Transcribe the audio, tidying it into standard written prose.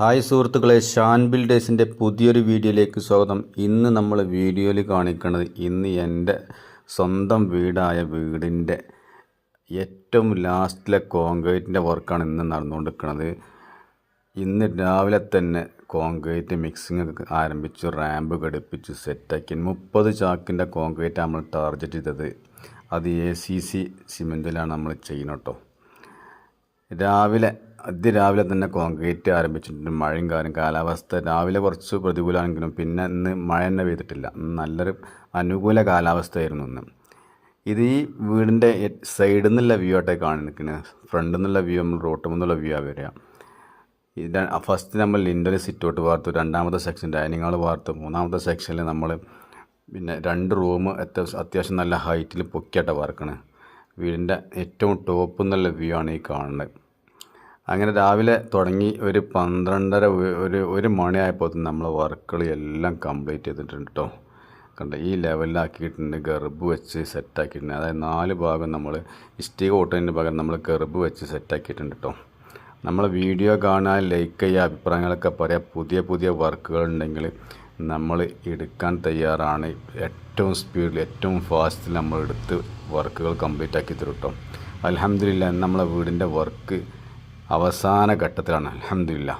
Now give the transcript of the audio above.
Hi സുഹൃത്തുക്കളെ, ഷാൻ ബിൽഡേഴ്സിൻ്റെ പുതിയൊരു വീഡിയോയിലേക്ക് സ്വാഗതം. ഇന്ന് നമ്മൾ വീഡിയോയിൽ കാണിക്കുന്നത് എൻ്റെ സ്വന്തം വീടിൻ്റെ ഏറ്റവും ലാസ്റ്റിലെ കോൺക്രീറ്റിൻ്റെ വർക്കാണ് ഇന്ന് നടന്നുകൊണ്ടിരിക്കുന്നത്. ഇന്ന് രാവിലെ തന്നെ കോൺക്രീറ്റ് മിക്സിങ് ആരംഭിച്ചു, റാമ്പ് ഘടിപ്പിച്ചു, സെറ്റാക്കി 30 ചാക്കിൻ്റെ കോൺക്രീറ്റ് നമ്മൾ ടാർഗറ്റ് ചെയ്തത്. അത് ACC സിമെൻറ്റിലാണ് നമ്മൾ ചെയ്യുന്നത് കേട്ടോ. അതിരാവിലെ തന്നെ കോൺക്രീറ്റ് ആരംഭിച്ചിട്ടുണ്ട്. മഴയും കാലാവസ്ഥ രാവിലെ കുറച്ച് പ്രതികൂലമാണെങ്കിലും പിന്നെ ഇന്ന് മഴ തന്നെ പെയ്തിട്ടില്ല. നല്ലൊരു അനുകൂല കാലാവസ്ഥയായിരുന്നു ഇന്ന്. ഇത് ഈ വീടിൻ്റെ സൈഡിൽ നിന്നുള്ള വ്യൂ ആയിട്ടേ കാണിക്കുന്നത്. ഫ്രണ്ടിൽ നിന്നുള്ള വ്യൂ നമ്മൾ റോട്ടിൽ നിന്നുള്ള വ്യൂ ആ വരിക. ഫസ്റ്റ് നമ്മൾ ലിൻഡൽ സിറ്റൗട്ട് വാർത്തു, രണ്ടാമത്തെ സെക്ഷൻ ഡൈനിങ് ഹാൾ വാർത്തു, മൂന്നാമത്തെ സെക്ഷനിൽ നമ്മൾ പിന്നെ 2 റൂം അത്യാവശ്യം നല്ല ഹൈറ്റിൽ പൊക്കിയായിട്ട് വാർക്കണേ. വീടിൻ്റെ ഏറ്റവും ടോപ്പ് എന്നുള്ള വ്യൂ ആണ് ഈ കാണുന്നത്. അങ്ങനെ രാവിലെ തുടങ്ങി ഒരു 12:30 ഒരു മണിയായപ്പോൾ നമ്മൾ വർക്കുകൾ എല്ലാം കംപ്ലീറ്റ് ചെയ്തിട്ടുണ്ട് കേട്ടോ. കണ്ട ഈ ലെവലിലാക്കിയിട്ടുണ്ട്, ഗർബ് വെച്ച് സെറ്റാക്കിയിട്ടുണ്ട്. അതായത് 4 ഭാഗം നമ്മൾ ഇഷ്ടിക ഓട്ടതിന് പകരം നമ്മൾ ഗർബ് വെച്ച് സെറ്റാക്കിയിട്ടുണ്ട് കേട്ടോ. നമ്മൾ വീഡിയോ കാണാൻ ലൈക്ക് ചെയ്യുക, അഭിപ്രായങ്ങളൊക്കെ പറയാം. പുതിയ വർക്കുകൾ ഉണ്ടെങ്കിൽ നമ്മൾ എടുക്കാൻ തയ്യാറാണ്. ഏറ്റവും സ്പീഡിൽ ഏറ്റവും ഫാസ്റ്റിൽ നമ്മൾ എടുത്ത് വർക്കുകൾ കംപ്ലീറ്റ് ആക്കി തരും കേട്ടോ. അൽഹംദുലില്ലാ, നമ്മളെ വീടിൻ്റെ വർക്ക് അവസാന ഘട്ടത്തിലാണ്. അൽഹംദുലില്ലാ.